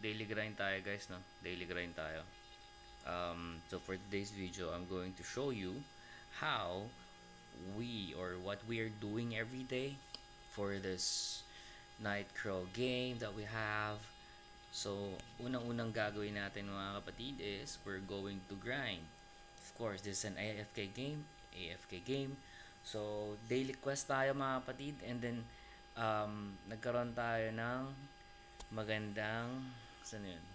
daily grind tayo guys, no? Daily grind tayo. So for today's video, I'm going to show you how we or what we are doing every day for this Nightcrawl game that we have. So, unang-unang gagawin natin mga kapatid is we're going to grind. Of course, this is an AFK game. AFK game. So, daily quest tayo mga kapatid. And then, nagkaroon tayo ng magandang, saan yun?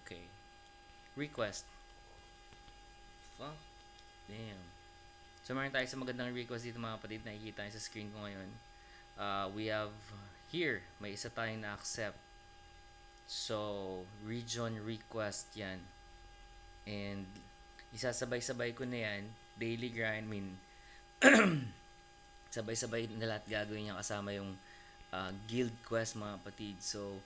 Okay. Request. Fuck. Damn. So, meron tayo sa magandang request dito mga kapatid. Nakikita nyo sa screen ko ngayon. We have here, may isa tayong na-accept. So, region request yan. And, isasabay-sabay ko na yan. Daily grind, sabay-sabay na lahat gagawin niya kasama yung guild quest mga kapatid. So,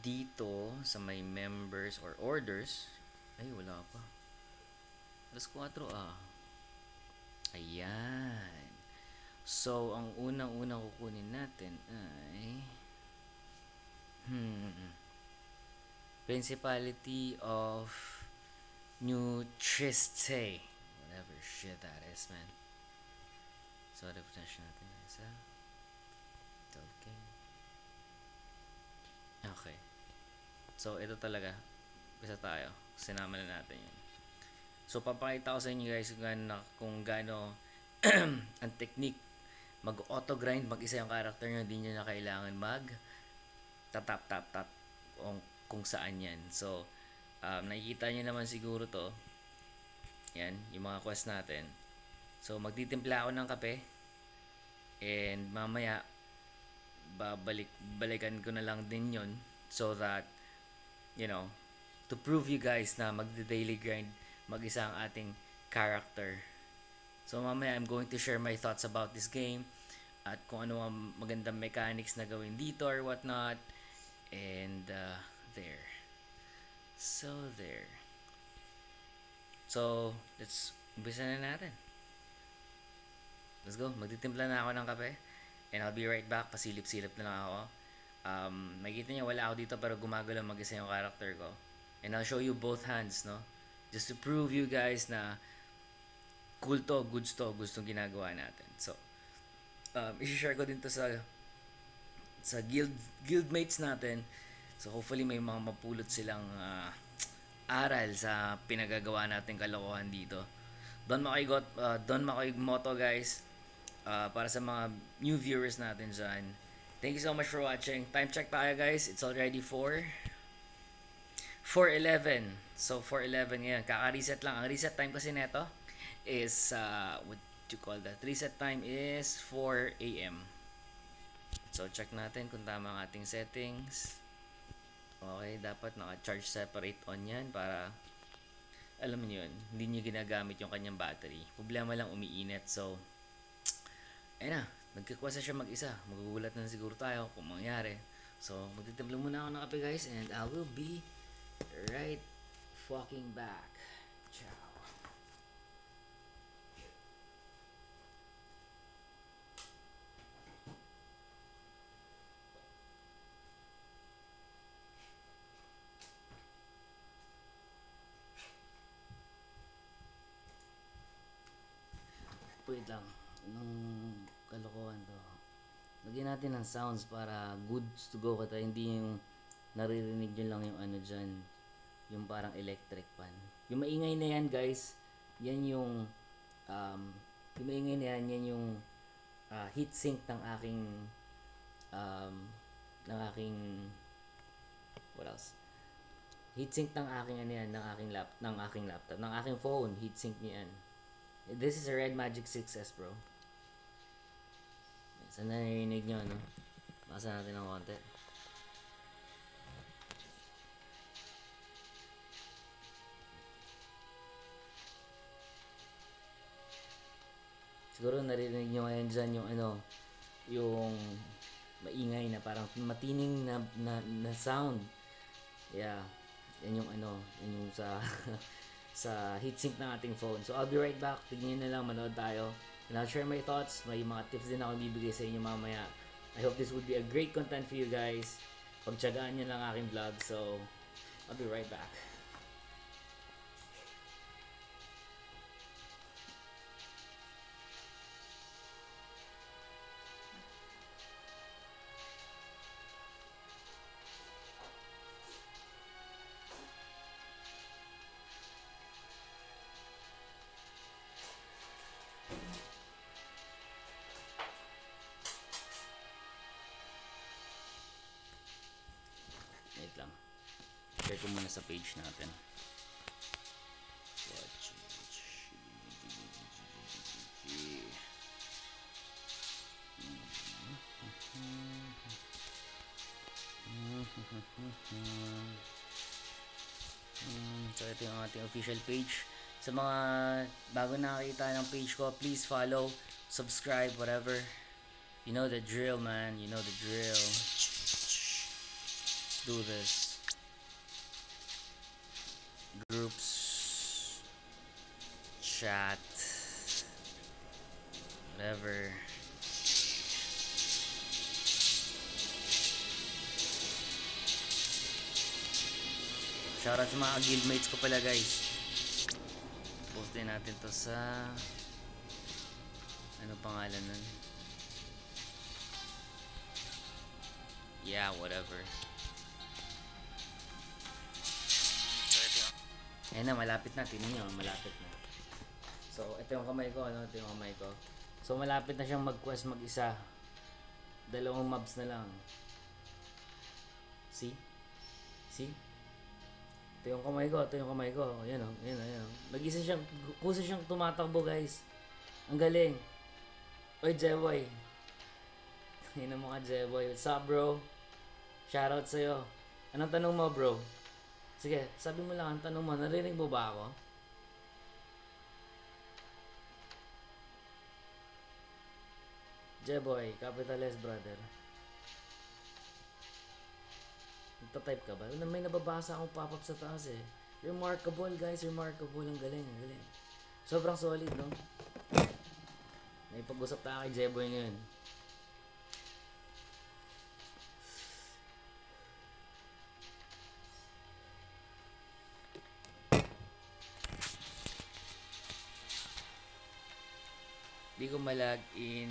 dito sa may members or orders, ay wala pa. Alas 4 ah. Ayan. So, ang unang-unang kukunin natin ay Principality of New Triste. Whatever shit that is, man. So, definition natin isa. Okay. Okay. So, ito talaga. Isa tayo. Sinama na natin yun. So, papakita ko sa inyo guys kung gaano ang technique mag-auto grind, mag-isa yung character nyo, hindi nyo na kailangan mag tap kung saan yan. So, nakikita nyo naman siguro to. Yan, yung mga quest natin. So, magtitimpla ako ng kape. And mamaya, balikan ko na lang din yon so that, you know, to prove you guys na magde-daily grind, mag-isa ang ating character. So, mamaya, I'm going to share my thoughts about this game at kung ano ang magandang mechanics na gawin dito or whatnot. And, there. So, there. So, let's umpisa na natin. Let's go. Magtitimpla na ako ng kape. And I'll be right back. Pasilip-silip na lang ako. Makikita niyo wala ako dito pero gumagalaw mag-isa yung character ko. And I'll show you both hands, no? Just to prove you guys na cool to, goods to, gustong ginagawa natin. So, i-share ko din to sa guildmates natin. So, hopefully may mga mapulot silang aral sa pinagagawa natin kalokohan dito. Don Makoy Moto guys. Para sa mga new viewers natin dyan. Thank you so much for watching. Time check tayo guys. It's already 4:11. So 4:11 ngayon. Kaka-reset lang. Ang reset time kasi neto is what you call that? Reset time is 4 AM. So check natin kung tama ang ating settings. Okay, dapat naka-charge separate on yan para alam niyo yun, hindi niyo ginagamit yung kanyang battery. Problema lang umiinit. So, ayun na, nagkikwasa siya mag-isa. Magugulat na siguro tayo kung mangyari. So, magtitimpla muna ako ng kape guys and I will be right fucking back. Ciao. Wait lang. Anong kalokohan to? Lagyan natin ng sounds para goods to go kata hindi yung naririnig nyo lang yung ano dyan. Yung parang electric fan. Yung maingay na yan guys, yan yung yung maingay na yan yung heatsink ng aking ng aking what else? Heatsink ng aking ano yan, ng aking laptop, ng aking phone, heatsink niyan. This is a Red Magic 6S bro. Saan narinig nyo, no? Basa natin ng konti. Siguro narinig nyo ngayon dyan yung ano, yung maingay na parang matining na sound. Yeah, yan yung ano, yan yung sa sa heatsink ng ating phone. So I'll be right back. Tignan na lang, manood tayo. And I'll share my thoughts. May mga tips din ako bibigay sa inyo mamaya I hope this would be a great content for you guys. Pagtsagaan nyo lang aking vlog. So, I'll be right back. Wait lang. Share ko muna sa page natin. So ito yung ating official page. Sa mga bago nakakita ng page ko, please follow, subscribe, whatever. You know the drill, man. You know the drill. Let's do this. Groups, chat, whatever. Shoutout sa mga guildmates ko pala, guys. Post din natin to sa ano pangalan nun? Yeah, whatever. Ayan na, malapit na. Tingnan nyo, malapit na. So, ito yung kamay ko, ano? Ito yung kamay ko. So, malapit na siyang mag-quest mag-isa. 2 mobs na lang. See? See? Ito yung kamay ko, ito yung kamay ko. Ayan o, ayan o, ayan o. Mag-isa siyang, kusa siyang tumatakbo, guys. Ang galing. Oy, Jeboy. Ayan ang mga Jeboy. What's up, bro? Shoutout sa'yo. Anong tanong mo, bro? Sige, sabi mo lang ang tanong mo. Narinig mo ba ako? Jeboy, capital S, brother. Nagtatype ka ba? May nababasa akong pop-up sa taas eh. Remarkable, guys. Remarkable. Ang galing, ang galing. Sobrang solid, no? May pag-usap tayo kay Jeboy ngayon. Di ko malagin.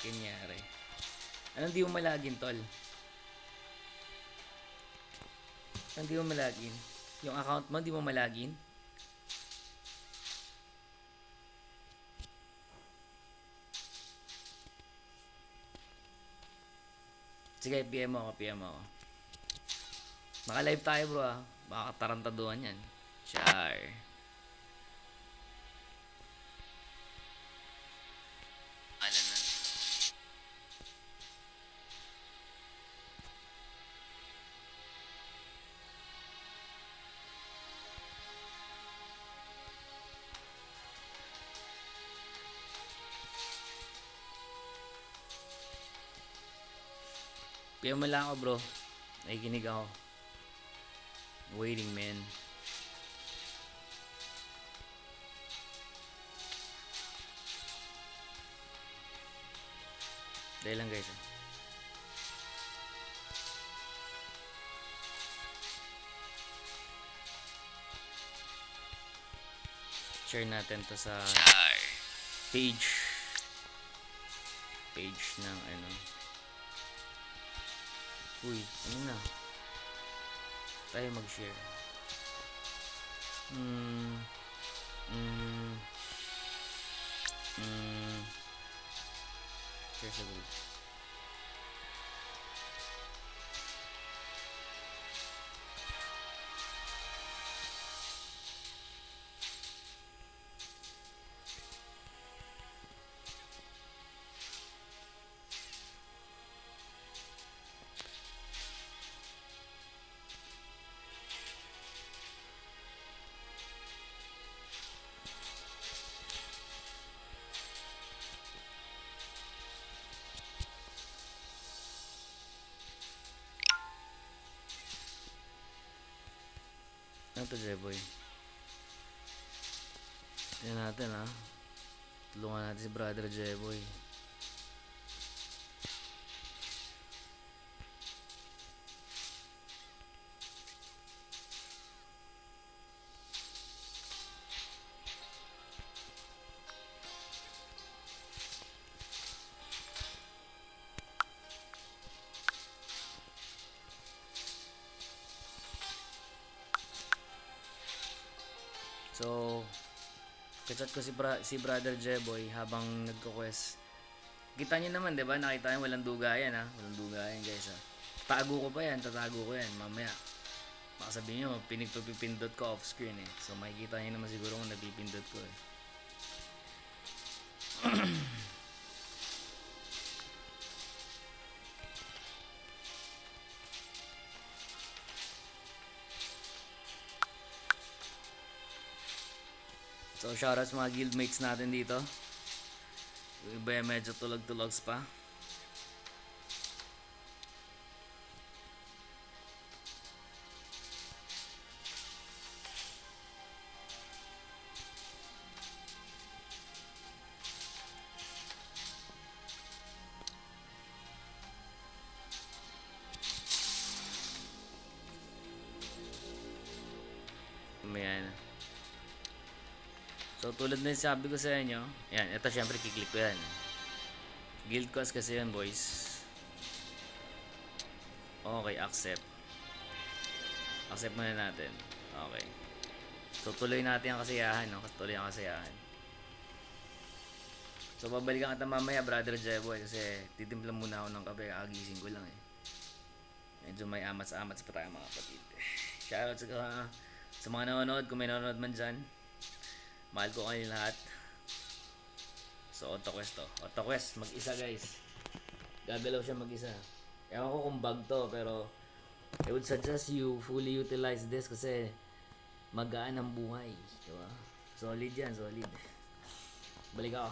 Kanyari. Anong di mo malagin, tol? Anong di mo malagin? Yung account mo, di mo malagin? Sige, PM mo ako, PM mo ako. Maka-live tayo, bro, ah. Baka tarantaduhan yan. Char. Alam na. PM mo lang ako, bro. Nakikinig ako. Waiting, man. Dahil lang, guys. Share natin to sa page ng ano. Uy, ano na? Tayo mag-share. Share sa group. Ano to, Jeboy? Tingnan natin, ha. Tulungan natin si brother Jeboy. Kachat ko si Brother Jeboy habang nagko-quest. Kita nyo naman, di ba? Nakita nyo, walang dugayan ha. Walang dugayan guys ha. Tatago ko pa yan, tatago ko yan mamaya. Baka sabihin nyo, pinipindot ko off screen eh. So makikita nyo naman siguro kung napipindot ko eh. So shoutouts mga guildmates natin dito. Yung iba yung medyo tulog-tulogs pa. Ayan. So tulad na yung sabi ko sa inyo, yan, ito syempre kiklik ko yan. Guild cost kasi yan boys. Okay, accept. Accept muna natin. Okay. So tuloy natin ang kasiyahan, no? Tuloy ang kasiyahan. So babalikan kita mamaya, Brother Jeboy, kasi titimpla muna ako ng kape, kakagising ko lang eh. Medyo may amats-amats pa tayo mga kapatid. Shoutout sa mga nanonood, kung may nanonood man dyan. Mahal ko kayo lahat. So AutoQuest to. AutoQuest, mag-isa guys. Gagalaw siya mag-isa. Ewan ko kung bug to, pero I would suggest you fully utilize this kasi magaan ang buhay. Diba? Solid yan, solid. Balik ako.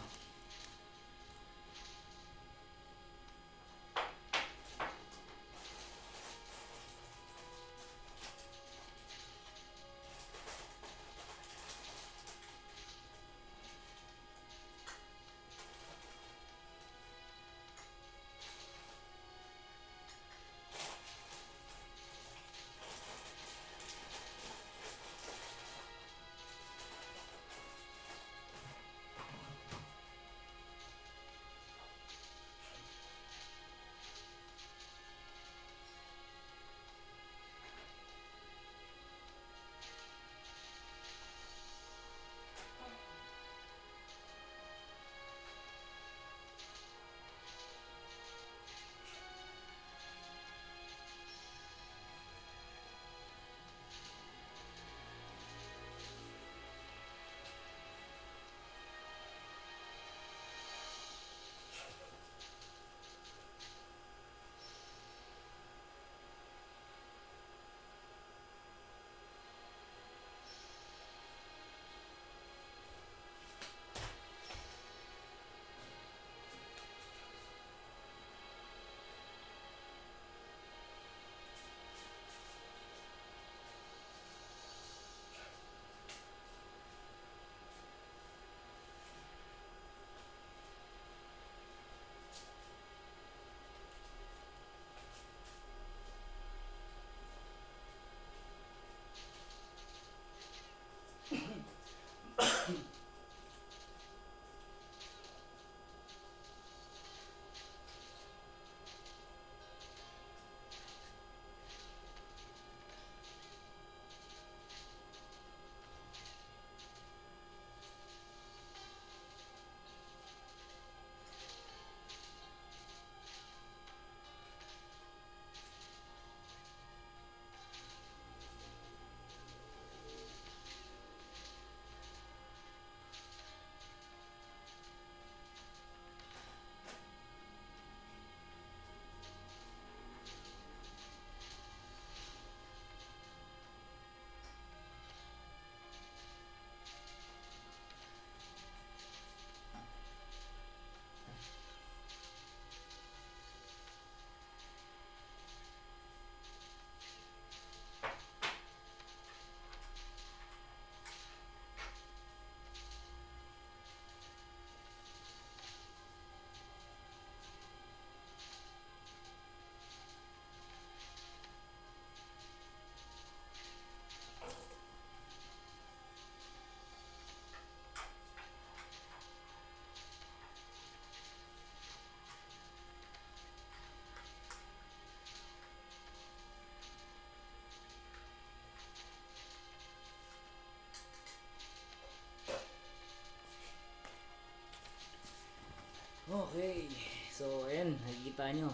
Kita nyo.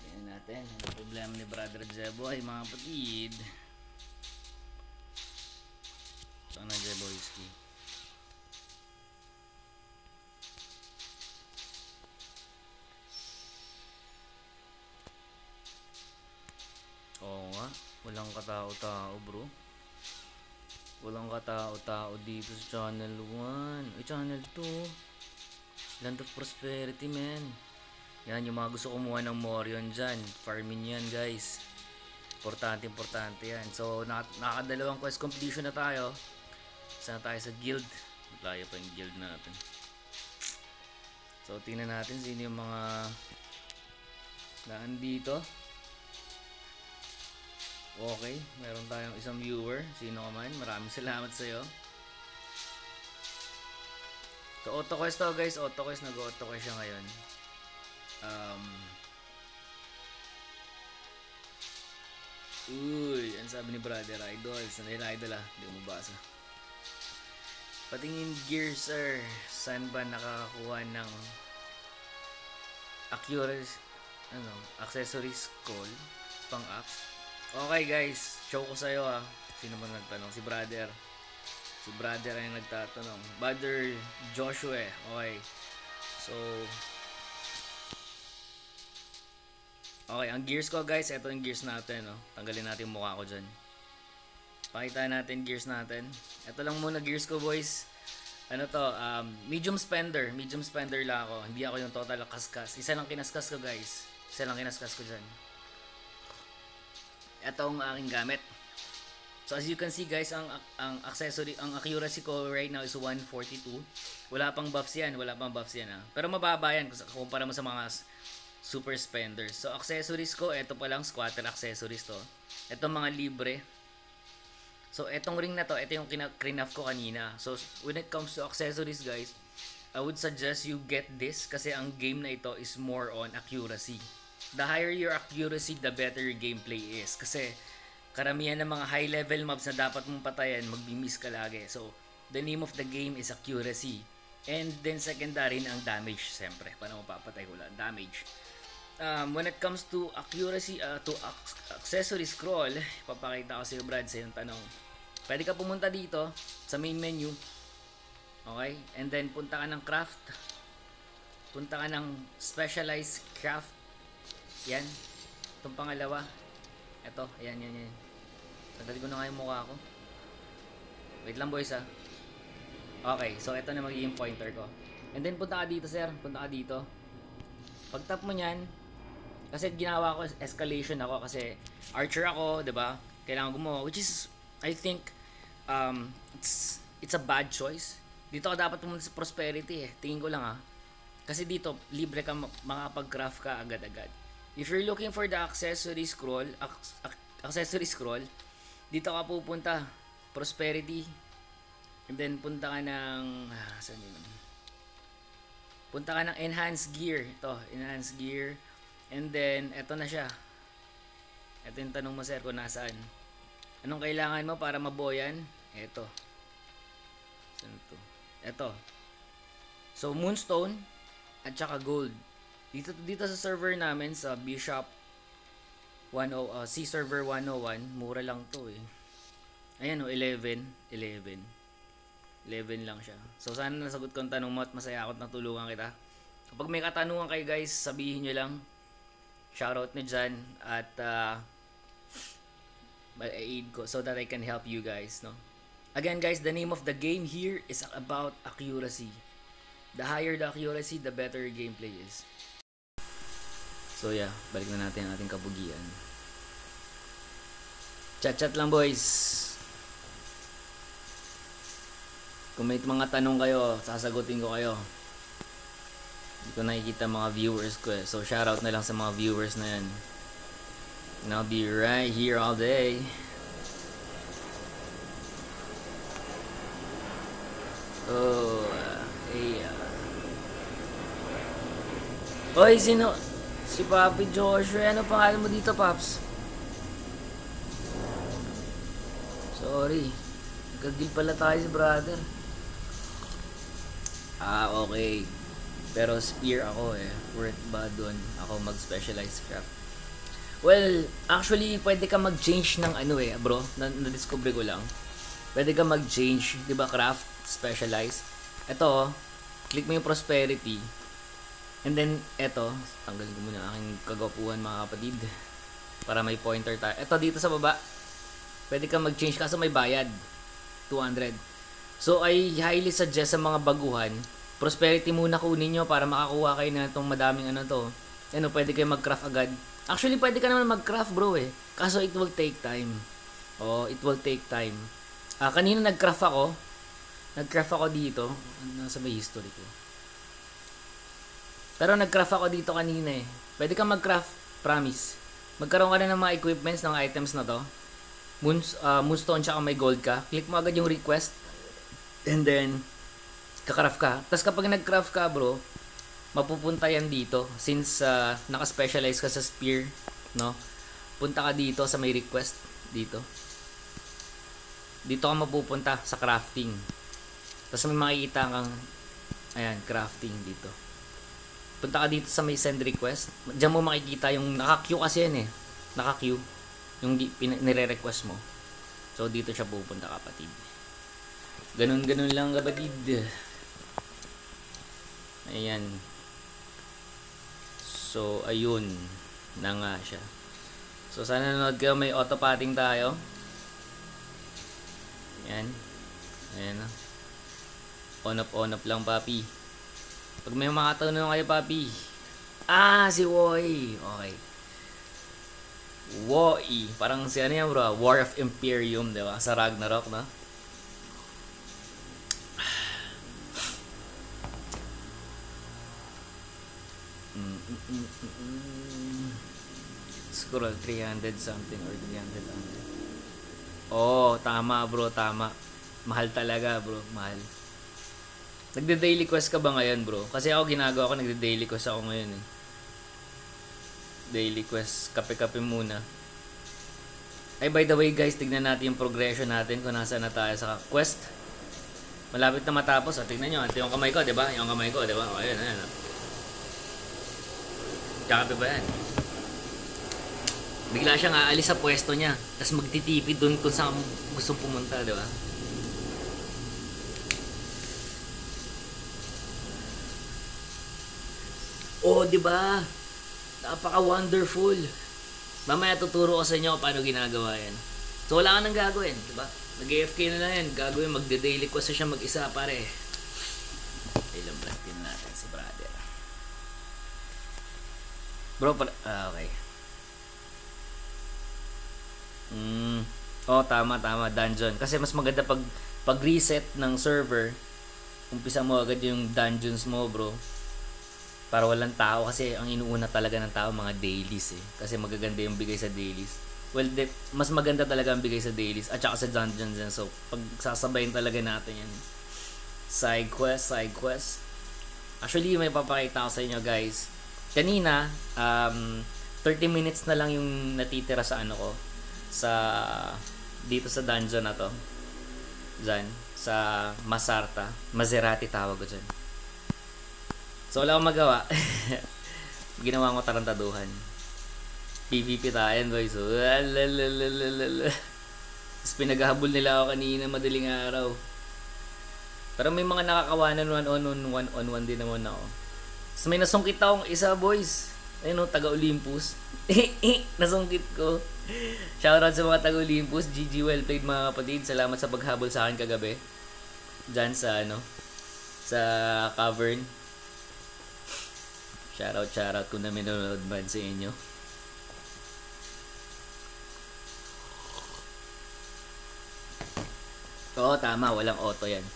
Tingnan natin. Ano problema ni Brother Jeboy, mga kapatid? Saan na Jeboyski? Oo nga. Walang katao-tao, bro. Walang katao-tao dito sa channel 1. Ay, channel 2. Land of Prosperity, man. Yan, yung mga gusto kumuha ng Morion dyan. Farming yan, guys. Importante yan. So, nakakadalawang quest completion na tayo. Sana tayo sa guild. Layo pa yung guild natin. So, tingnan natin sino yung mga naan dito. Okay, meron tayong isang viewer. Sino ka man, maraming salamat sa'yo. So, auto quest to, guys. Auto quest, nag-auto quest siya ngayon. Uy, ang sabi ni Brother Idol. Sanay na Idol ah, hindi mo mabasa. Patingin gear, sir. Saan ba nakakakuha ng accessories call pang apps? Okay guys, show ko sa'yo ah. Sino ba nagtanong? Si Brother. Si Brother ay nagtatanong. Brother Joshua. Okay. So, okay, ang gears ko guys, ito yung gears natin. No? Tanggalin natin yung mukha ko dyan. Pakita natin gears natin. Ito lang muna gears ko boys. Ano to, medium spender. Medium spender lang ako. Hindi ako yung total kaskas. Isa lang kinaskas ko guys. Isa lang kinaskas ko dyan. Ito ang aking gamit. So as you can see guys, ang accessory, ang accuracy ko right now is 142. Wala pang buffs yan. Ha? Pero mababa yan kumpara mo sa mga super spenders. So accessories ko, ito pa lang squatter accessories to. Ito mga libre. So etong ring na to, ito yung craft ko kanina. So when it comes to accessories guys, I would suggest you get this kasi ang game na ito is more on accuracy. The higher your accuracy, the better your gameplay is. Kasi karamihan ng mga high level mobs na dapat mong patayan, magbi-miss ka lagi. So the name of the game is accuracy. And then secondary na ang damage, siyempre. Paano mapapatay ko lang? Damage. When it comes to accuracy, to accessory scroll, papakita ko sa iyo Brad sa yung tanong. Pwede ka pumunta dito sa main menu. Okay? And then punta ka ng craft. Punta ka ng specialized craft. Yan. Itong pangalawa. Ito. Yan. Tanggalin ko na nga yung mukha ko. Wait lang boys ha. Okay. So ito na magiging pointer ko. And then punta ka dito sir. Punta ka dito. Pag tap mo nyan, kasi ginawa ko escalation ako kasi archer ako, 'di ba? Kailangan gumawa, which is I think it's a bad choice. Dito ka dapat pumunta sa prosperity eh. Tingin ko lang Kasi dito libre ka makapag-craft ka agad-agad. If you're looking for the accessory scroll, dito ka pupunta, prosperity. And then punta ka ng saan yun? Punta ka ng enhanced gear. Ito, enhanced gear. And then, eto na siya. Ito yung tanong mo sir kung nasaan. Anong kailangan mo para maboyan? Eto. Saan ito? Eto. So, moonstone at saka gold. Dito sa server namin sa Bishop C server 101, mura lang to eh. Ayan 11 lang siya. So sana nasagot ko ang tanong mo at masaya ako at natulungan kita. Kapag may katanungan kayo guys, sabihin nyo lang. Shoutout nyo dyan at aid ko so that I can help you guys, no? Again guys, the name of the game here is about accuracy. The higher the accuracy, the better your gameplay is. So yeah, balik na natin ang ating kabugian. Chat lang boys. Kung may mga tanong kayo, sasagutin ko kayo. Hindi ko nakikita mga viewers ko eh. So shoutout na lang sa mga viewers na yan. And I'll be right here all day. Oh, Oy, sino? Si Papi Joshua. Ano pangalan mo dito, Paps? Sorry. Nagkagil pala tayo si brother. Ah, okay. Pero spear ako eh. Worth ba dun ako mag-specialize craft? Well, actually, pwede ka mag-change ng ano eh, bro. Na-discover ko lang. Pwede ka mag-change, di ba, craft, specialize. Ito, click mo yung prosperity. And then, ito, tanggalin ko muna aking kagapuhan mga kapatid. Para may pointer tayo. Ito, dito sa baba. Pwede ka mag-change kaso may bayad. 200. So, I highly suggest sa mga baguhan, prosperity muna kunin nyo para makakuha kayo na itong madaming ano to. Ano, pwede kayo mag-craft agad. Actually, pwede ka naman mag-craft bro eh. Kaso it will take time. Oh, it will take time. Kanina nag-craft ako. Nag-craft ako dito. Nasa may history ko. Pero nag-craft ako dito kanina eh. Pwede ka mag-craft, promise. Magkaroon ka na ng mga equipments ng items na to. Moonstone tsaka may gold ka. Click mo agad yung request. And then, kakraft ka. Tapos kapag nag-craft ka bro, mapupunta yan dito. Since naka-specialize ka sa spear, no? Punta ka dito sa may request. Dito. Dito ka mapupunta sa crafting. Tapos may makikita kang, ayan, crafting dito. Punta ka dito sa may send request. Diyan mo makikita yung naka-queue kasi yan eh. Naka-queue. Yung nire-request mo. So, dito siya pupunta kapatid. Ganun lang kapatid. Ayan. So, ayun. Na nga siya. So, sana nanood kayo. May auto-patting tayo. Ayan. Ayan na. On up lang, papi. Pag may makatanong kayo, papi. Si Woi. Okay. Woi. Parang si ano yan, bro? War of Imperium, diba? Sa Ragnarok, no? Scroll 300 something or 300 under. Oh, tama bro, tama. Mahal talaga bro, mahal. Nagde-daily quest ka ba ngayon bro? Kasi ako ginagawa ko, nagde-daily quest ako ngayon eh. Daily quest, kape-kape muna. Ay by the way guys, tignan natin yung progression natin kung nasa na tayo sa quest. Malapit na matapos. Tignan nyo, ito yung kamay ko, diba? Yung kamay ko, diba? Ayun, ayun. Kakape ba yan? Bigla siyang aalis sa pwesto niya. Tapos magtitipid dun kung saan gustong pumunta, di ba? Oh, di ba? Napaka-wonderful. Mamaya tuturo ko sa inyo paano ginagawa yan. So, wala ka nang gagawin, di ba? Nag-AFK na lang yan. Gagawin, magde-daily quest siya mag-isa, pare. Ilang din natin si brother. Bro, okay. Oh, tama, dungeon. Kasi mas maganda pag reset ng server, umpisa mo agad yung dungeons mo, bro. Para walang tao kasi ang inuuna talaga ng tao mga dailies eh. Kasi magaganda yung bigay sa dailies. Well, mas maganda talaga ang bigay sa dailies at saka sa dungeons yan. So, pag sasabayin talaga natin yan. Side quest. Actually, may papakita ko sa inyo, guys. Kanina, 30 minutes na lang yung natitira sa ano ko. Dito sa dungeon na to. Diyan. Sa Maserati tawag ko dyan. So, wala akong magawa. Ginawa ko tarantaduhan. PvP tayo, boys. So, tapos pinaghahabol nila ako kanina madaling araw. Pero may mga nakakawanan one on one din naman ako. Tapos may nasungkit akong isa, boys. Ayun o, taga Olympus. Nasungkit ko. Shoutout sa mga taga Olympus. GG, well played mga kapatid. Salamat sa paghabol sa akin kagabi. Diyan sa sa cavern. Shoutout kung na minunod man sa inyo. Oo, tama. Walang auto yan.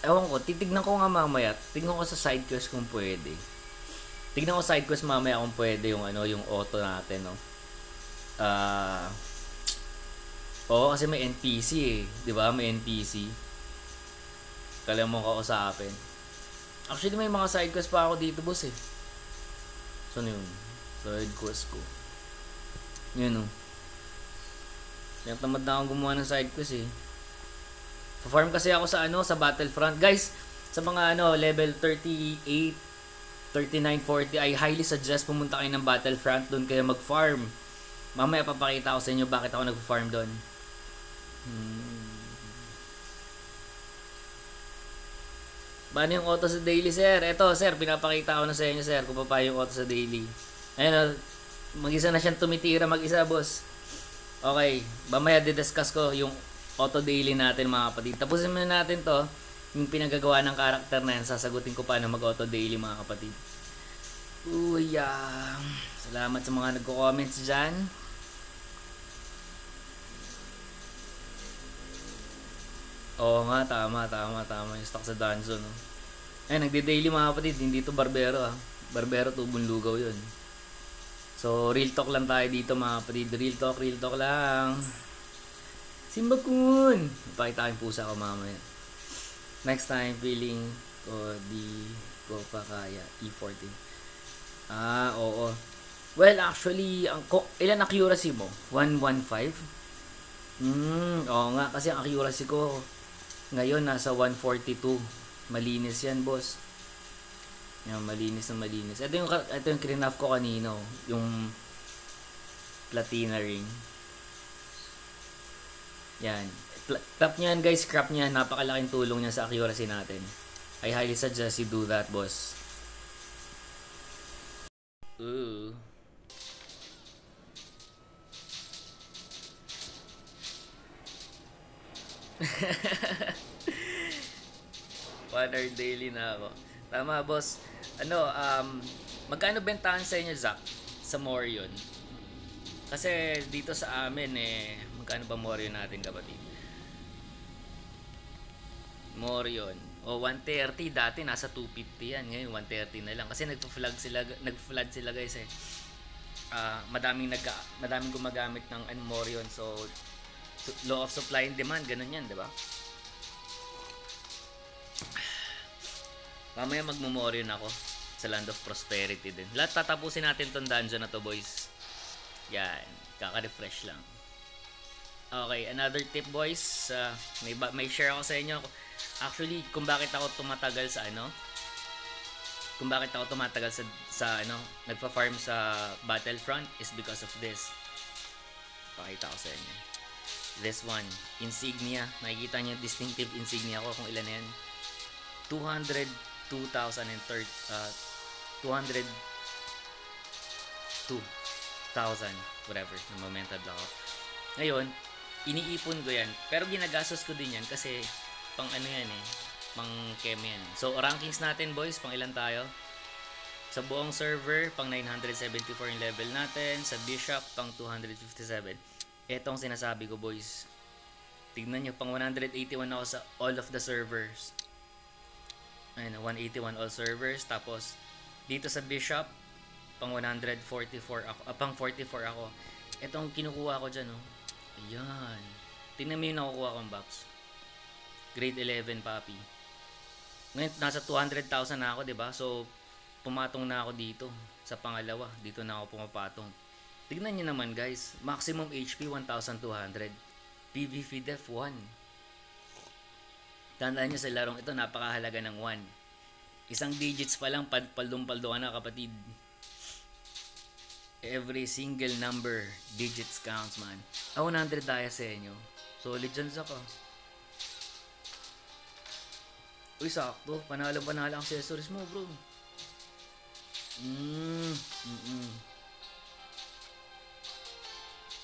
Ewan ko, titignan ko nga mamaya. Tignan ko sa side quest kung pwede. Tignan ko side quest mamaya kung pwede yung yung auto natin, no. Oo, kasi may NPC eh. 'Di ba? May NPC. Kailangan mo kausapin. Actually, may mga side quest pa ako dito, boss eh. So, yun. Side quest ko. Yun, no. Kaya tamad na akong gumawa ng side quest eh. Farm kasi ako sa sa Battlefront. Guys, Sa mga ano, level 38, 39, 40, I highly suggest pumunta kayo ng Battlefront. Doon kayo mag-farm. Mamaya papakita ko sa inyo bakit ako nag-farm doon. Paano yung auto sa daily, sir? Eto, sir, pinapakita ko na sa inyo, sir, kung paano yung auto sa daily. Ayun, mag-isa na siyang tumitira, mag-isa, boss. Okay, mamaya didiscuss ko yung auto daily natin, mga kapatid. Tapusin muna natin to, yung pinagagawa ng karakter na yan. Sasagutin ko paano mag-auto daily, mga kapatid. Uy, salamat sa mga nagko-comments dyan. Oo nga, tama. Yung stock sa dungeon, no? Ay, nagde-daily, mga kapatid. Hindi to barbero, ah. Barbero, tubong lugaw yun. So, real talk lang tayo dito, mga kapatid. Real talk lang. Simba kun! Ipakita ko yung pusa ko mamaya. Next time, feeling ko di ko pa kaya. E14. Oo. Well, actually, ilan accuracy mo? 115? Oo nga. Kasi ang accuracy ko ngayon nasa 142. Malinis yan, boss. Yan, malinis na malinis. Ito yung clean-up ko kanino. Yung platina ring. Yan. Crap niyan, guys. Crap niyan. Napakalaking tulong niya sa accuracy natin. I highly suggest you do that, boss. Ooh. One hour daily na ako. Tama, boss. Magkano bentahan sa inyo, Zach? Sa Morion? Kasi dito sa amin, magkano ba Morion natin, kapatid? Morion. 130 dati nasa 250 yan. Ngayon 130 na lang kasi nagfo-flood sila guys madaming gumagamit ng Morion, so law of supply and demand, ganun yan, 'di ba? Mamaya magmo-Morion ako sa Land of Prosperity din. Lahat tatapusin natin tong dungeon na to, boys. Yan, kaka-refresh lang. Okay, another tip, boys. May share ako sa inyo. Actually, kung bakit ako tumatagal sa nagpa-farm sa Battlefront is because of this. Pakita ko sa inyo. This one, insignia. Makikita niyo distinctive insignia ko kung ilan yan. 202,000 whatever, momented lang ako. Ngayon, iniipon ko yan, pero ginagastos ko din yan kasi pang pang chem yan. So rankings natin, boys, pang ilan tayo? Sa buong server, pang 974 yung level natin. Sa Bishop, pang 257. Etong sinasabi ko, boys, tignan nyo, pang 181 ako sa all of the servers. Ayun, 181 all servers. Tapos dito sa Bishop, pang 144 ako, pang 44 ako. Etong kinukuha ko dyan, oh. Ayan, tingnan mo yung nakukuha kong box. Grade 11, papi. Ngayon nasa 200,000 na ako, 'di ba? So pumatong na ako dito sa pangalawa. Dito na ako pumapatong. Tignan niyo naman, guys. Maximum HP 1,200. PvP def 1. Tandaan niyo sa larong ito, napakahalaga ng 1. Isang digits pa lang, paldong-paldo ka na, kapatid. Every single number, digits counts, man. 100 tayo sa inyo. Solid dyan sa ka. Uy, sakto. Panalo ang accessories mo, bro.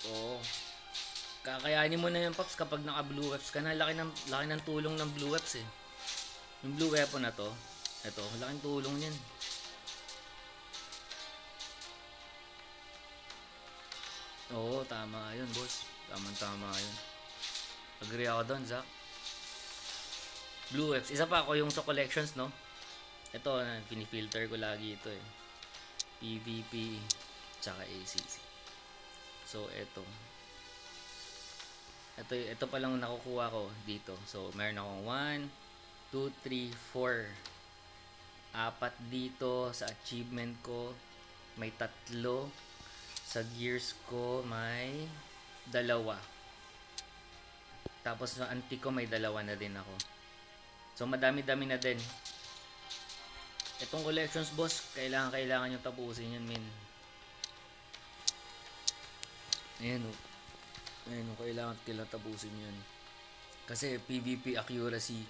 Oo. Kakayanin mo na yung Pops kapag naka blue webs ka na. Laki ng tulong ng blue webs, eh. Yung blue weapon na to, ito, laking tulong niyan. Oo, tama yun, boss. Tama yun. Agree ako doon, Zach. Blue webs. Isa pa ako yung sa collections, no? Ito, pinifilter ko lagi ito, eh. PvP tsaka ACC. So, ito pa lang nakukuha ko dito. So, meron akong 1, 2, 3, 4. 4 dito sa achievement ko. May 3. Sa gears ko may 2. Tapos sa antique ko may 2 na din ako. So madami-dami na din. Itong collections boss, kailangan yung tapusin yan, min. Ayan o. Ayan o, kailangan tapusin yan. Kasi PvP accuracy,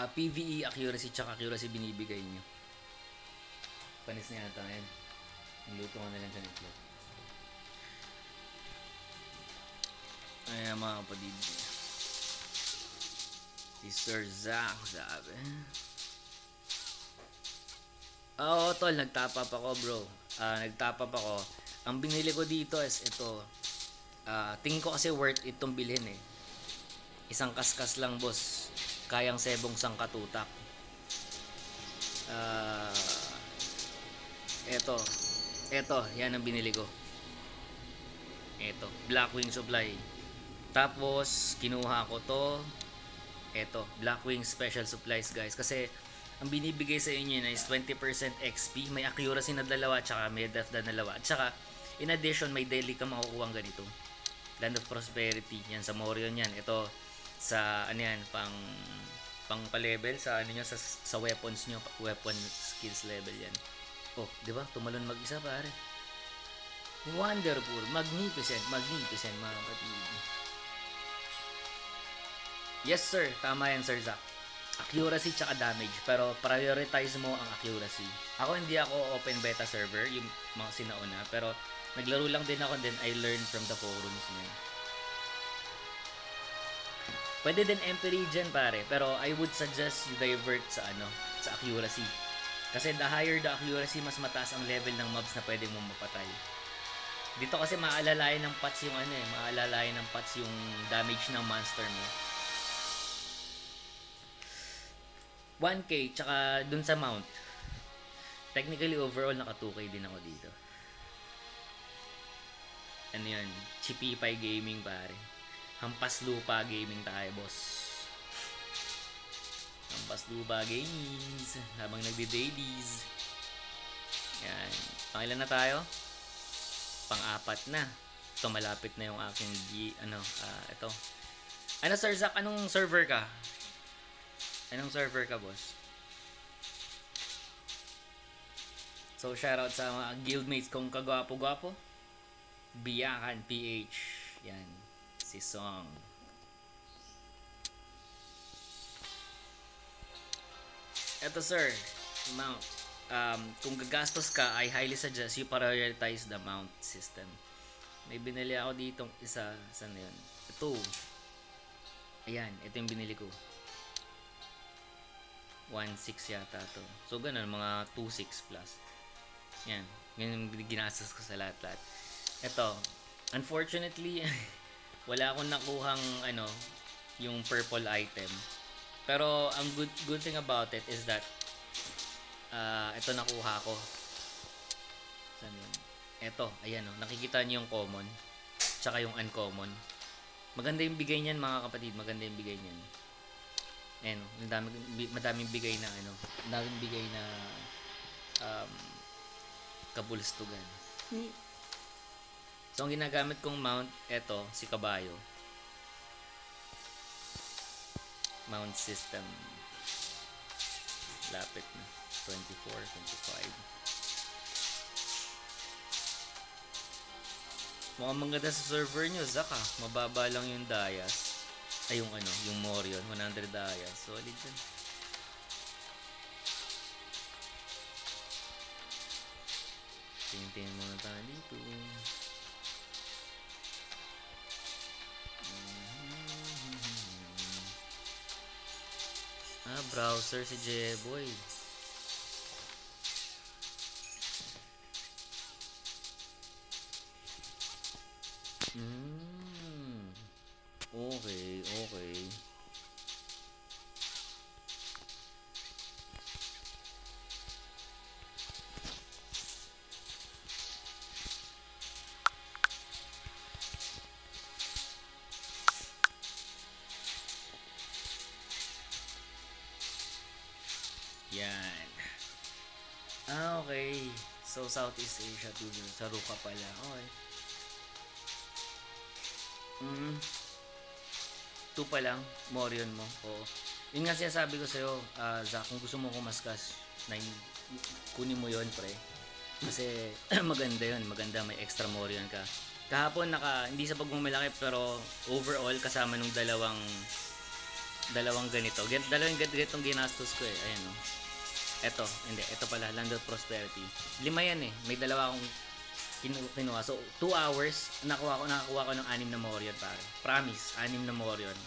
PvE accuracy tsaka accuracy binibigay nyo. Panis na yata yan. Niluto ko na lang dyan ito. Ayan mga kapatid. Si Sir Zach sabi. Oo tol, nagtapa pa ako bro. Nagtapa pa ako. Ang binili ko dito is ito. Tingin ko kasi worth it itong bilhin eh. Isang kaskas lang boss. Kayang sebong sangkatutak. Eto, yan ang binili ko. Eto, Blackwing Supply. Tapos, kinuha ko to. Eto, Blackwing Special Supplies guys. Kasi, ang binibigay sa inyo na is 20% XP. May accuracy na dalawa, tsaka may death na dalawa. At saka, in addition, may daily ka makukuha ganito. Land of Prosperity. Yan, sa Morion yan. Ito, sa, ano yan, pang pa-level sa ano nyo, sa weapons nyo, weapon skills level yan. Oh, di ba? Tumalon mag-isa pare. Wonderful, magnificent mga kapatid. Yes sir, tama yan Sir Zach. Accuracy tsaka damage, pero prioritize mo ang accuracy. Ako hindi ako open beta server, yung mga sinauna, pero naglaro lang din ako, then I learned from the forums niya. Pwede din MP regen pare, pero I would suggest you divert sa sa accuracy. Kasi the higher the accuracy, mas mataas ang level ng mobs na pwede mong mapatay. Dito kasi maalalayan ng pots yung maalalayan ng pots yung damage ng monster mo. 1k tsaka dun sa mount. Technically overall naka 2k din ako dito. Ano yun? Chipipay gaming pare. Hampas lupa gaming tayo boss. Hampas lupa games. Habang nagde-dailies. Yan. Pangilan na tayo? Pang-apat na. Ito malapit na yung aking ito. Ano Sir Zach? Anong server ka? Anong server ka boss? So shoutout sa mga guildmates kong kagwapo-gwapo. Biyakan PH. Yan. Si Song. Eto sir, mount. Kung gagastos ka, I highly suggest you prioritize the mount system. May binili ako ditong isa. Saan na yun? Ito. Ayan, ito yung binili ko. 1.6 yata to. So ganun, mga 2.6 plus. Yan. Ganun yung ginastos ko sa lahat-lahat. Ito. Unfortunately, wala akong nakuhang yung purple item. Pero ang good thing about it is that ito nakuha ko. Saan yun? Ito, ayan nakikita niyo yung common tsaka yung uncommon. Maganda yung bigay niyan mga kapatid, maganda yung bigay niyan. Ayan madaming bigay na madaming bigay na kabulstugan. So ang ginagamit kong mount, eto, si Kabayo. Mount system. Lapit na. 24, 25. Mukhang maganda sa server nyo, Zaka. Mababa lang yung Dayas. Ay, yung Morion. 100 Dayas. Solid dyan. Tingin muna tayo dito. Browser si Jeboy. Okay. Yan. Okay. So, Southeast Asia to sa Ruka pala. Okay. 2 pa lang. Morion mo. Oo. Yun nga sinasabi ko sa'yo, Zach, kung gusto mo kumaskas, kunin mo yon pre. Kasi maganda yun, maganda, may extra Morion ka. Kahapon hindi sa pagmumalaki pero overall kasama nung dalawang ganito. Dalawang ganitong ginastos ko eh. Ayan oh. Ito pala, Land of Prosperity. 5 yan eh. May dalawa akong kinuha. So, 2 hours, nakakuha ko ng 6 na Morion pare. Promise, 6 na Morion.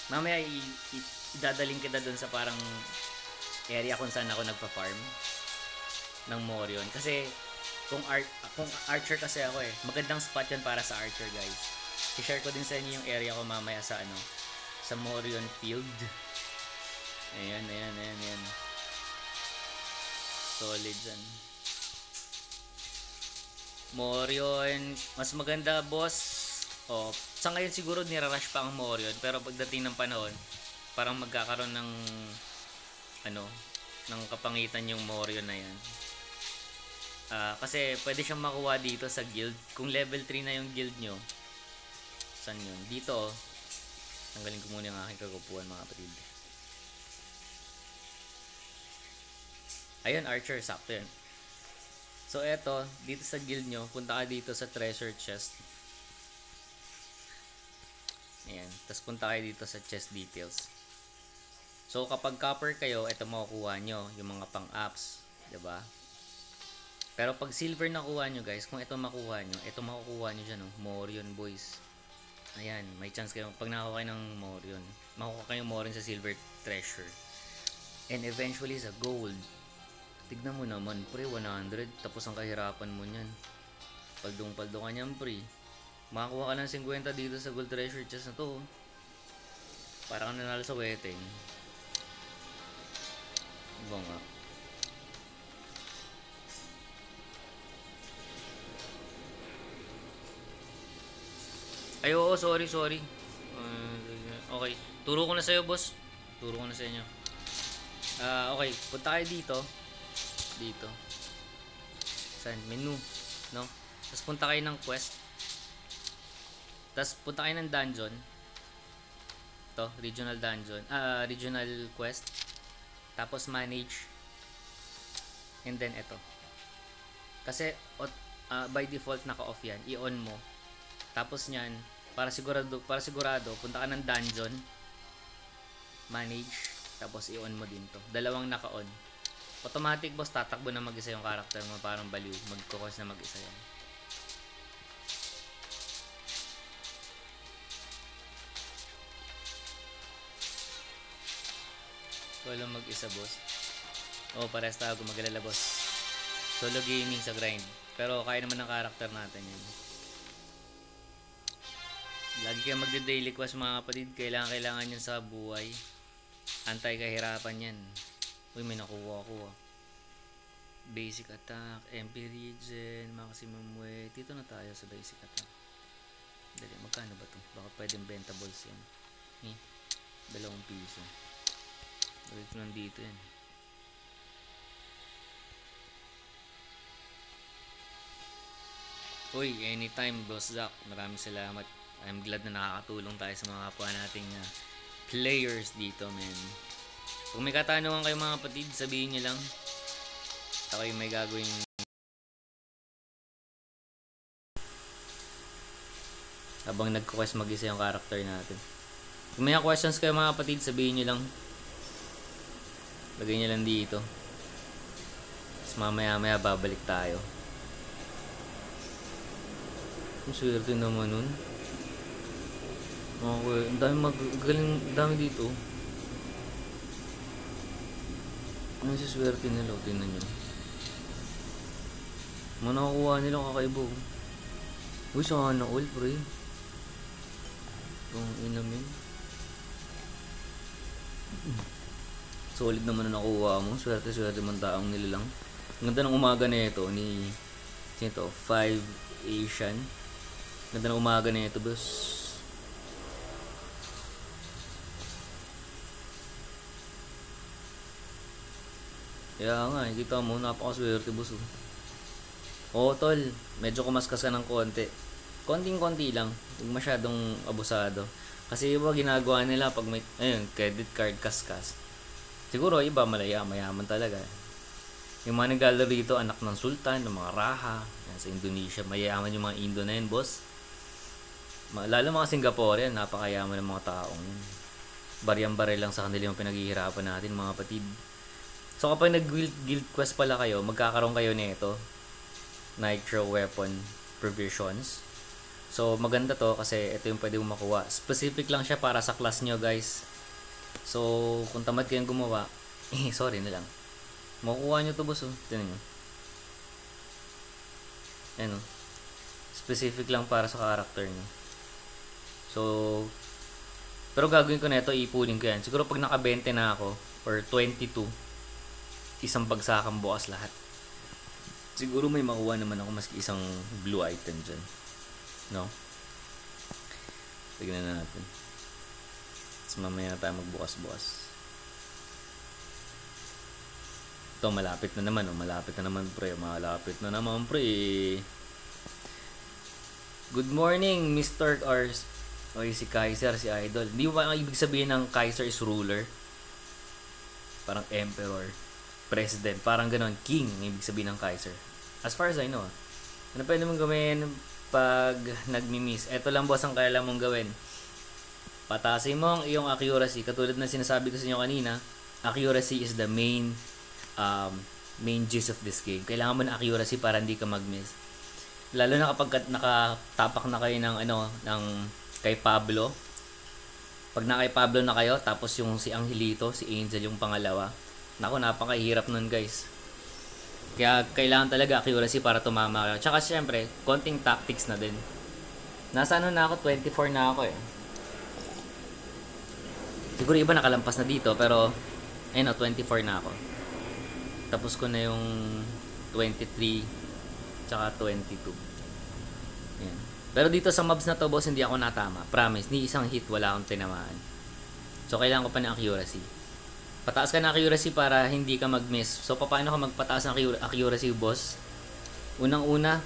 Mamaya idadaling kita dun sa parang area kung saan ako nagpa-farm ng Morion. Kasi kung archer kasi ako eh, magandang spot yan para sa archer guys. I-share ko din sa inyo yung area ko mamaya sa sa Morion Field. Ayan. Solid dyan. Morion, mas maganda boss. Sa ngayon siguro nirarush pa ang Morion, pero pagdating ng panahon, parang magkakaroon ng ng kapangitan yung Morion na yan. Kasi pwede siyang makuha dito sa guild. Kung level 3 na yung guild nyo, saan yun? Dito, tanggalin ko muna yung aking kagupuan mga kapatid. Ayun, archer, sakto yun. So eto, dito sa guild nyo, punta ka dito sa treasure chest. Ayan, tapos punta kayo dito sa chest details. So kapag copper kayo, ito makukuha nyo, yung mga pang-ups, 'di ba? Pero pag silver nakuha nyo guys, kung ito makuha nyo, ito makukuha nyo dyan, no? Morion boys. Ayan, may chance kayo. Pag nakakuha kayo ng Morion, makukuha kayo Morion sa silver treasure. And eventually sa gold. Tignan mo naman, pre, 100. Tapos ang kahirapan mo nyan. Paldong-paldo ka nyan, pre. Makakuha ka ng 50 dito sa gold treasure chest na to. Para ka nanalo sa wedding. Iba nga. Ay, oo, sorry. Okay, turo ko na sa'yo, boss. Turo ko na sa inyo. Okay, punta kayo dito. Dito. Saan? Menu. No? Tapos punta kayo ng quest. Tapos punta kayo ng dungeon. Ito, regional dungeon. Regional quest. Tapos manage. And then ito. Kasi by default naka-off yan. I-on mo. Tapos niyan, para sigurado, punta ka ng dungeon, manage, tapos i-on mo din to. Dalawang naka-on. Automatic boss, tatakbo na mag-isa yung character mo, parang baliw. Magkukos na mag-isa yan. Walang mag-isa boss. Pares tayo gumagalala boss. Solo gaming sa grind. Pero kaya naman ng character natin yan. Lagi kayo magde-daily quest mga kapatid. Kailangan yan sa buhay. Antay kahirapan yan. Uy, may nakuha ako. Basic attack, MP regen, maximum weight. Dito na tayo sa basic attack. Dali, magkano ba to? Baka pwedeng bentables yan. 2 piso. Lagay ko nandito yan. Uy, anytime boss Zach. Maraming salamat. I'm glad na nakakatulong tayo sa mga kapwa nating players dito, men. Kung may katanungan kayo mga kapatid, sabihin nyo lang. Ako yung may gagawin. Habang nagko-quest mag-isa yung character natin. Kung may questions kayo mga kapatid, sabihin nyo lang. Lagay nyo lang dito. Tapos mamaya babalik tayo. Ang swerte naman nun. Okay, ang dami dito. Ano si swerte nila? Tingnan nyo. Manakuha nila kakaibo. Uy, sana all pre. Itong inamin. Solid naman na nakuha mo. Swerte man taong nila lang. Ang ganda ng umaga na ito ni 5 Asian. Ganda ng umaga na ito boss. Kaya nga, kita mo, napakaswerte boss. Tol, medyo kumaskas ka ng konti. Konting-konti lang, huwag masyadong abusado. Kasi iba ginagawa nila pag may, ayun, credit card, kaskas. Siguro iba mayaman talaga. Yung mga naglalaro rito, anak ng sultan, ng mga raha, yan, sa Indonesia, mayayaman yung mga Indo na yun, boss. Lalo mga Singaporean, napakayaman ng mga taong yun. Baryang-bare lang sa kanila yung pinaghihirapan natin, mga kapatid. So kapag nag-guild quest pala kayo, magkakaroon kayo nito, Nitro Weapon Provisions. So maganda to kasi ito yung pwede mong makuha. Specific lang siya para sa class nyo, guys. So kung tamad kayong gumawa, sorry na lang. Makukuha nyo to, boss. Tignan nyo. Ayan, specific lang para sa character nyo. So, pero gagawin ko na ito, ipunin ko yan. Siguro pag naka 20 na ako, or 22, isang bagsakan bukas lahat. Siguro may makuha naman ako maski isang blue item dyan. No? Tignan natin. Tapos mamaya na tayo magbukas-bukas. Ito, malapit na naman. Malapit na naman, pre. Malapit na naman, pre. Good morning, Mr. Ars. Okay, si Kaiser, si Idol. Hindi mo ba ang ibig sabihin ng Kaiser is ruler? Parang emperor, president, parang ganon. King, ang ibig sabihin ng Kaiser. As far as I know. Ano pwede mong gawin pag nagmi-miss? Ito lang, boss, ang kaya lang mong gawin. Patasin mo ang iyong accuracy. Katulad na sinasabi ko sa inyo kanina, accuracy is the main gist of this game. Kailangan mo ng accuracy para hindi ka mag-miss. Lalo na kapag nakatapak na kayo ng kay Pablo. Pag na kay Pablo na kayo, tapos yung si Angelito, si Angel yung pangalawa. Naku, napakahirap nun, guys. Kaya kailangan talaga accuracy para tumama kayo. Tsaka syempre, konting tactics na din. Nasa na ako, 24 na ako eh. Siguro iba nakalampas na dito, pero ayun, 24 na ako. Tapos ko na yung 23 tsaka 22. Ayan. Pero dito sa mobs na to, boss, hindi ako natama. Promise, ni isang hit wala akong tinamaan. So kailangan ko pa ng accuracy. Pataas ka ng accuracy para hindi ka mag-miss. So paano ka magpataas ng accuracy, boss? Unang-una,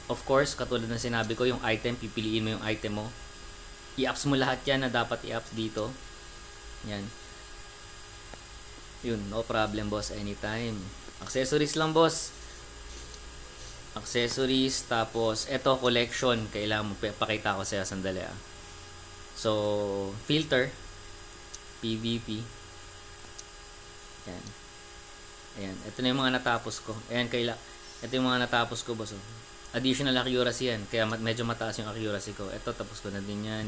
of course, katulad ng sinabi ko, yung item, pipiliin mo yung item mo. I-ups mo lahat yan na dapat i-ups dito. Yan. Yun, no problem, boss, anytime. Accessories lang, boss. Accessories, tapos eto collection, kailangan mo pakita ko sa'yo sandali ah. So filter, PVP, yan, ayan, ito na yung mga natapos ko. Ayan, ito yung mga natapos ko, boss. Additional accuracy yan, kaya medyo mataas yung accuracy ko. Ito, tapos ko na din yan.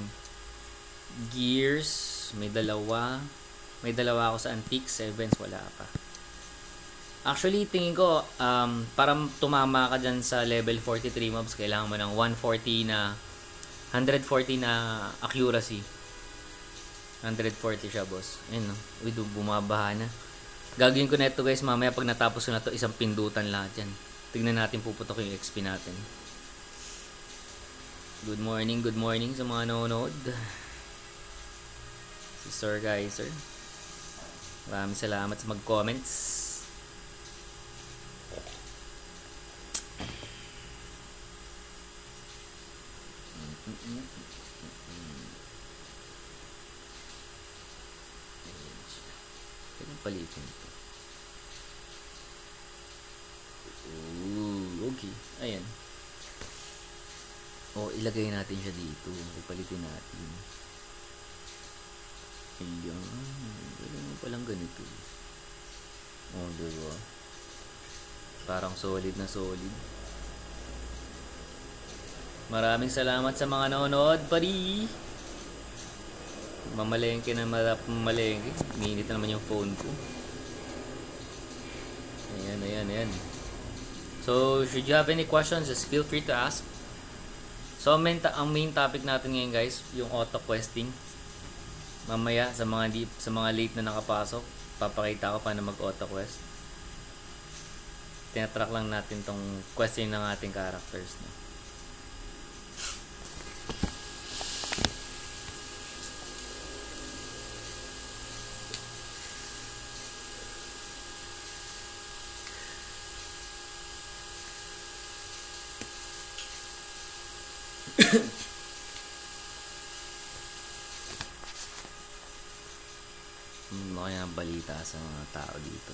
Gears, may dalawa ako sa antique. Sevens, wala pa. Actually, tingin ko, para tumama ka dyan sa level 43 mobs, kailangan mo ng 140 na accuracy. 140 siya, boss. Ayun, no? Uy, bumabaha na. Gagawin ko na ito, guys, mamaya pag natapos ko na ito, isang pindutan lahat yan. Tignan natin, puputok yung XP natin. Good morning sa mga nanonood. Si Sir Kaiser. Maraming salamat sa mag-comments. Palitin ito. Okay. Ayan. Ilagay natin siya dito. Ipalitin natin. Ayan. Ganyan mo palang ganito. Diba? Parang solid na solid. Maraming salamat sa mga nanonood, pari. Mamalengke na mamalengke. Minit na naman yung phone ko. Ayan. So, should you have any questions, just feel free to ask. So, ang main topic natin ngayon, guys, yung auto questing. Mamaya, sa mga late na nakapasok, papakita ko paano mag-auto quest. Tinatrack lang natin tong questing ng ating characters. No? mga balita sa mga tao dito.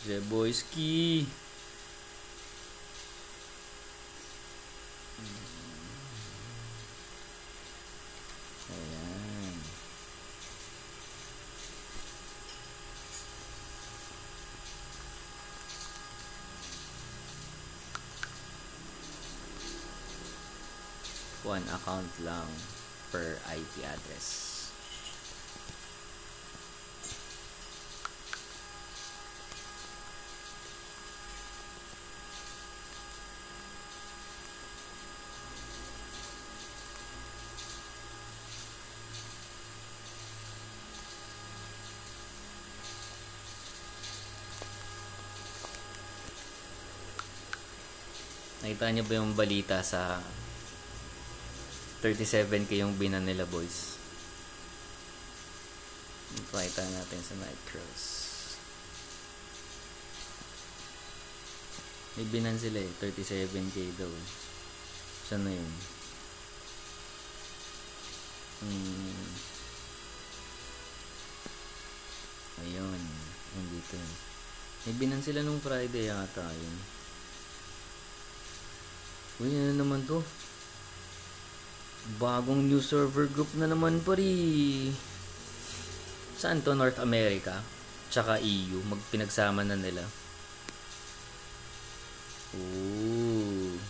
Zeboyski. Ayan. One account lang per IP address. Nakita niyo ba yung balita sa 37k yung binan nila, boys? Pakita natin sa Nightcross. May binan sila 37k daw. Saan na yun? Ayun. Nandito yun. May binan sila nung Friday yata yun. Uy, ano naman to? Bagong new server group na naman pari. Saan to? North America tsaka EU. Magpinagsama na nila. Ooh.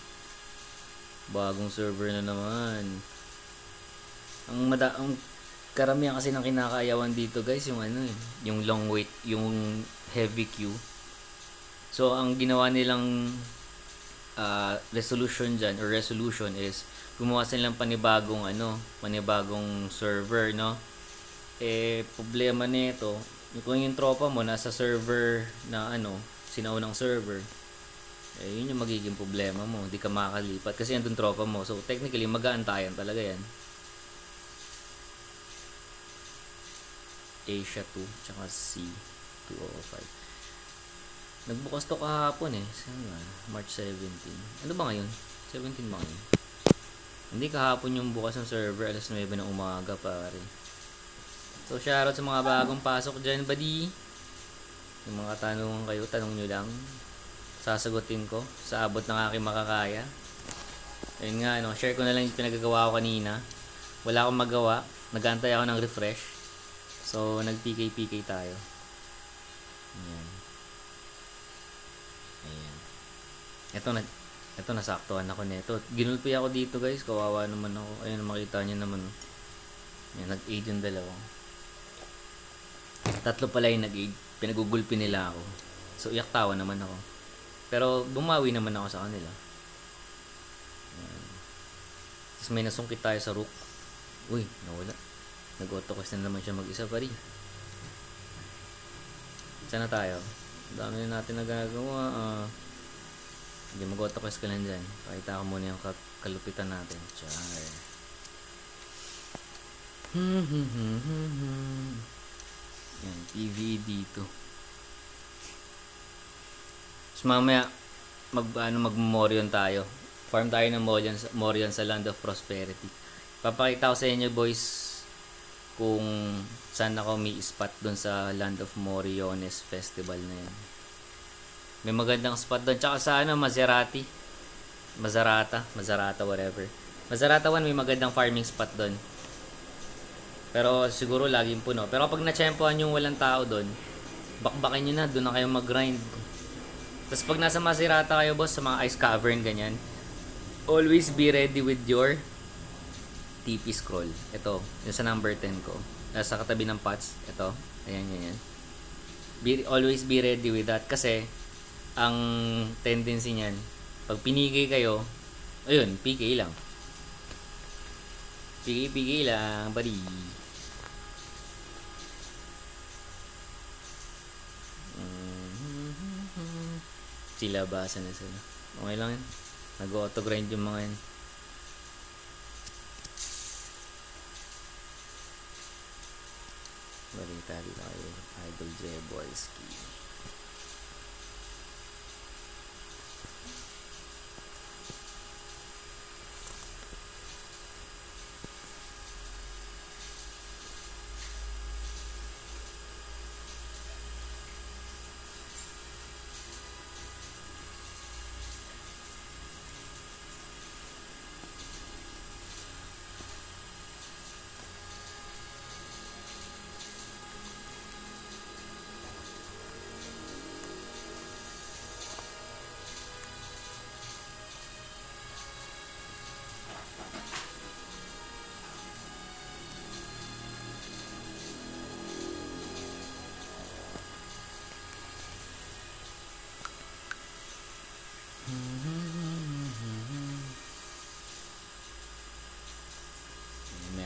Bagong server na naman. Ang karamihan kasi ng kinakaayawan dito, guys, yung yung long wait, yung heavy queue. So ang ginawa nilang resolution is gumawa silang panibagong server, no? Problema nito, kung yung tropa mo nasa server na sinaunang server, yun yung magiging problema mo, hindi ka makakalipat kasi andun tropa mo. So technically mag-aantayan talaga yan. Asia 2 tsaka C 205. Nagbukas to kahapon March 17. Ano ba ngayon? 17 ba ngayon? Hindi, kahapon yung bukas ng server, alas 9 ng umaga, pare. So shoutout sa mga bagong pasok dyan, buddy. Yung mga tanungan kayo, tanong nyo lang. Sasagutin ko sa abot ng aking makakaya. Ayun nga, share ko na lang yung pinagagawa ko kanina. Wala akong magawa, nag-aantay ako ng refresh. So nag-PK tayo. Ayan. Ito nasaktuhan ako nito. Ginulpi ako dito, guys. Kawawa naman ako. Ayun, makita niyo naman. Yan, nag-aid yung dalawa. Tatlo pala yung nag-aid. Pinagugulpi nila ako. So iyak tawa naman ako. Pero bumawi naman ako sa kanila. Yan. Tapos may nasungkit tayo sa rook. Uy, nawala. Nag-auto-quest na naman siya mag-isa pa rin. Saan na tayo? Dami na natin nagagawa. Hindi, mag-auto-quest ka lang dyan. Pakita ko muna yung kalupitan natin. Char. Yan, PvE dito. Tapos mamaya, mag-Morion tayo. Farm tayo ng Morion sa Land of Prosperity. Papakita ko sa inyo, boys, kung saan ako may spot doon sa Land of Moriones Festival na yan. May magandang spot doon. Tsaka sa Maserati. Mazarata, whatever. Mazarata 1, may magandang farming spot doon. Pero siguro laging puno. Pero pag na-tsempohan yung walang tao doon, bakbakin nyo na, doon na kayo mag-grind. Tapos pag nasa Maserata kayo, boss, sa mga ice cavern, ganyan, always be ready with your TP scroll. Ito, yung sa number 10 ko. Nasa katabi ng pots. Ito, ayan. Always be ready with that. Kasi, ang tendency niyan, pag pinigay kayo, ayun, PK lang. PK lang, buddy. Chilabasan na sila. Okay lang yun. Nag-auto grind yung mga yun. Balita dito kay Idol Jebolski.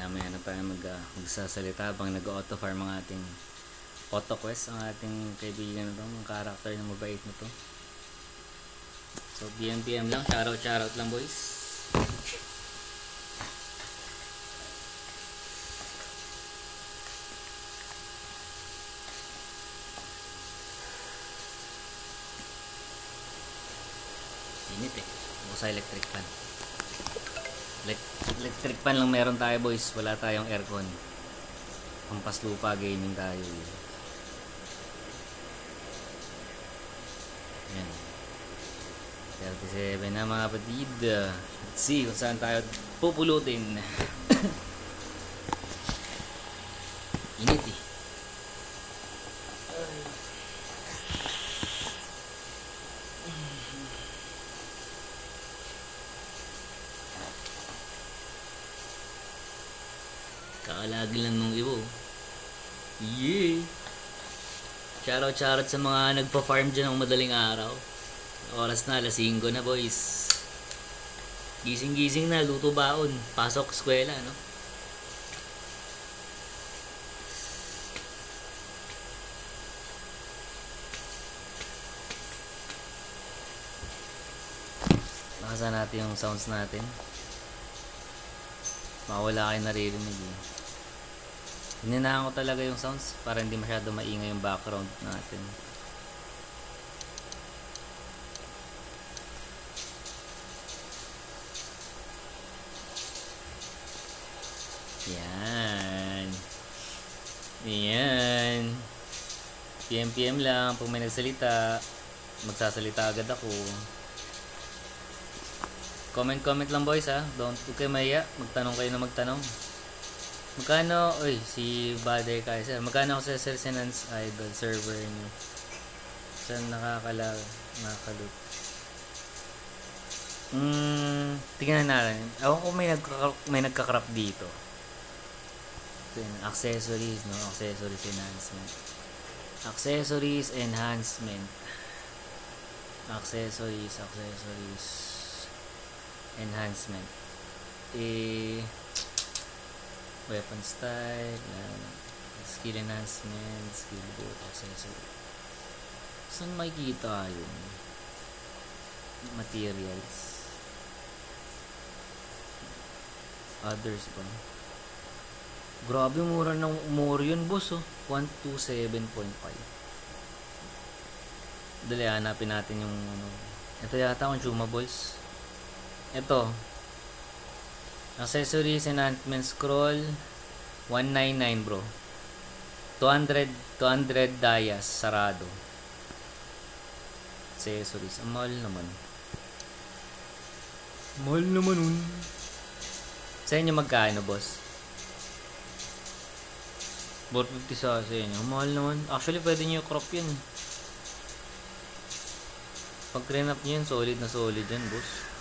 Maya na tayo magsasalita habang nag-auto farm ang ating auto quest, ang ating kaibigan na to, ang character na mabait na to. So BMPM lang, shoutout lang boys. Init eh, busa electric fan. Electric fan lang meron tayo boys, wala tayong aircon. Pampas lupa gaming tayo. Yan. 37 na mga kapatid. Let's see kung saan tayo pupulutin. Init eh. Kakalagi lang nung iwo. Yeah. Shoutout sa mga nagpa-farm dyan ng madaling araw. Oras na, 5 na boys. Gising na, luto baon. Pasok eskwela, no? Bakasan natin yung sounds natin. Mawala kayo naririnig eh. Hininahan ko talaga yung sounds para hindi masyado maingay yung background natin. Yan. Yan. PM lang. Pag may nagsalita, magsasalita agad ako. Comment lang boys ha. Huwag kayo mahiya. Magtanong kayo na magtanong. Magkano, oy, si Baday Kaiser. Magkano ako sa Sir Sinance Idol server niyo? Saan nakakalut? Tingnan natin. Ewan ko may nagka-crop dito. Accessories, no? Accessories enhancement. Accessories enhancement. Accessories enhancement. Weapon style, skill enhancement, skill boot, accessory. Saan makikita yun? Materials. Others ba? Grabe, mura yun boss oh. 127.5. Dali, hanapin natin yung ano. Ito yata consumables. Ito. Accessories enhancement scroll 199 bro. 200 dayas sarado. Accessories. Ang mahal naman. Mahal naman nun. Sa inyo magkano boss? 450 sa inyo. Mahal naman. Actually pwede nyo crop yun. Pag train up nyo yun, solid na solid yan boss.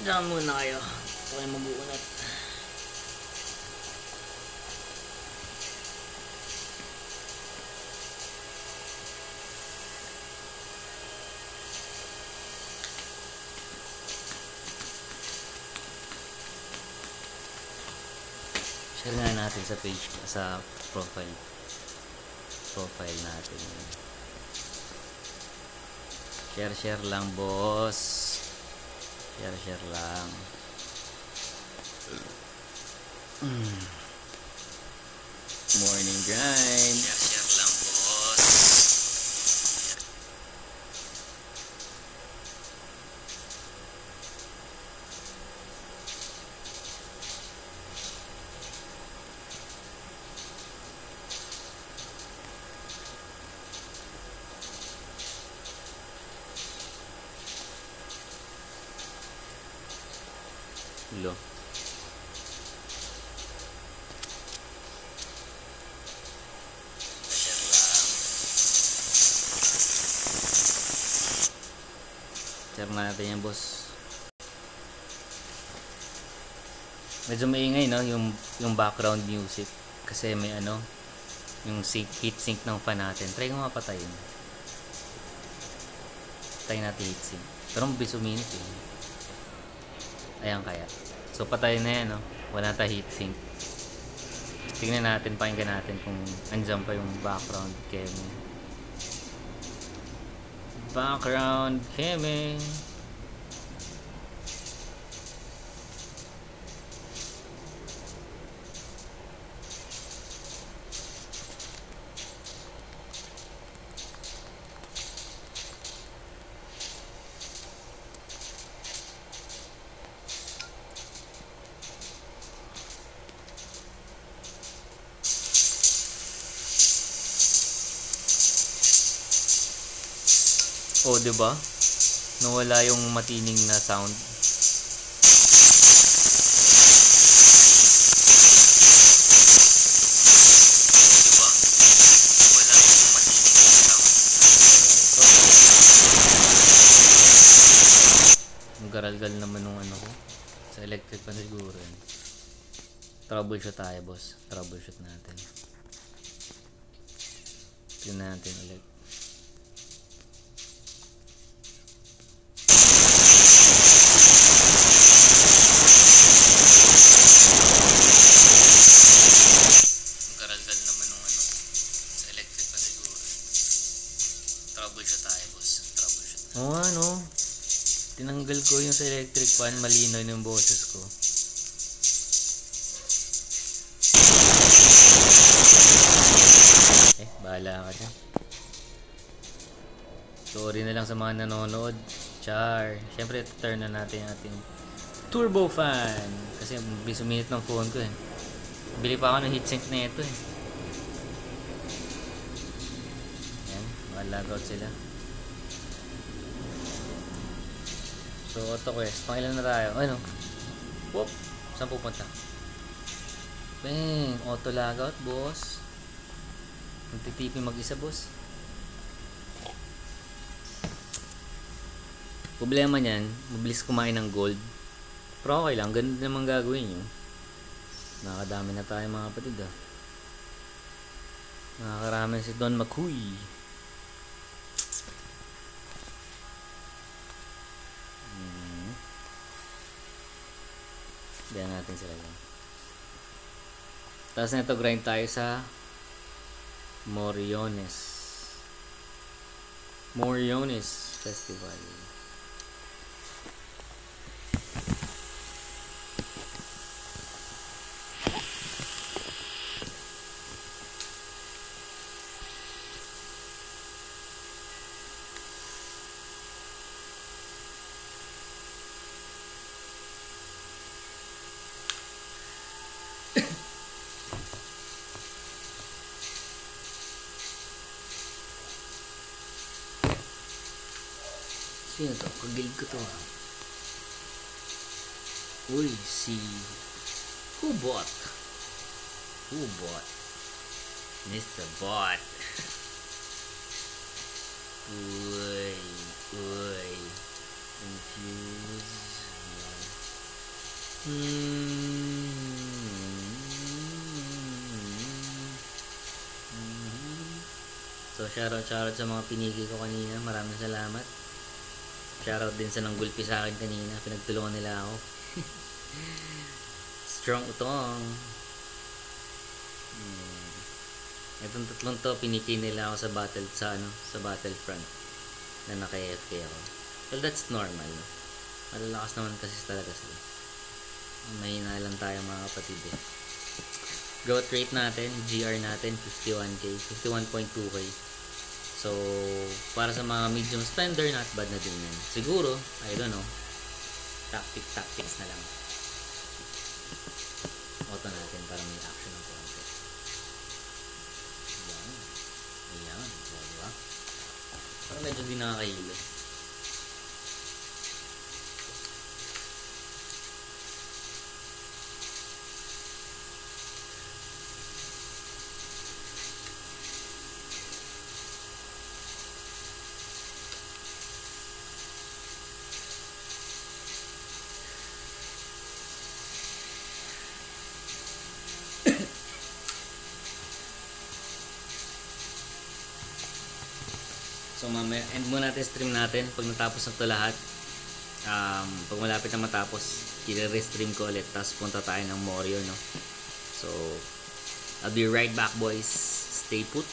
Diyan muna kayo. Okay, mabuunat. Share nga natin sa page, sa profile. Profile natin. Share lang, boss. Share lang. Morning grind. Share lang, boss. Hello. Share natin yan, boss. Medyo maingay, no, yung background music kasi may yung heat sink ng fan natin. Try ko nga patayin. Patayin natin heat sink. Pero mabilis uminit eh. Ayan kaya. So patayin na yan, no. Wala na heat sink. Tingnan natin, pakinggan natin kung andyan pa yung background keme. Background keme. Oh, diba? Nawala yung matining na sound. Diba? Nawala yung matining na sound. Ang garal-gal naman nung ko. Sa electric pa siguro yun. Troubleshoot tayo, boss. Troubleshoot natin. Tingnan natin ulit. Oo nga, no? Tinanggal ko yung sa electric fan, malinaw yung boses ko. Bahala ka dyan. Sorry na lang sa mga nanonood. Char. Siyempre, turn na natin yung ating turbo fan. Kasi bilis uminit ng phone ko eh. Bili pa ako ng heatsink na ito eh. Yan, maka-logout sila. So, auto quest. Pangilan na tayo. Ano? Whoop! Saan pupunta? Bang! Auto logout, boss. Magtitipi mag-isa, boss. Problema niyan, mabilis kumain ng gold. Pero okay lang, ganun naman gagawin nyo. Nakakadami na tayo mga kapatid ah. Nakakarami si Don McCoy. Diyan natin sila lang. Tapos nito grind tayo sa Moriones Festival. Sino to? Kagilid ko to ha. Uy, si... Who bought? Mr. Bot. Uy. Confused. So, shoutout sa mga pinigi ko kanina. Maraming salamat. Shoutout din sa nanggulpi sa akin kanina. Pinagtulungan nila ako. Strong utong. Itong tatlong to, piniki nila ako sa Battlefront na naka-AFK ako. Well, that's normal, no? Malalakas naman kasi talaga sila. Mahina lang tayo mga kapatid eh. Growth rate natin, GR natin, 51k, 51.2k. So, para sa mga medium spender, not bad na din yan. Siguro, I don't know, tactics na lang. Auto natin para may action ng konti. Ayan, diba? Parang medyo di nakakahilo. So mamaya, end muna natin stream natin pag natapos na ito lahat. Pag malapit na matapos, i-restream ko ulit, tapos punta tayo ng Morio, no? So, I'll be right back, boys. Stay put.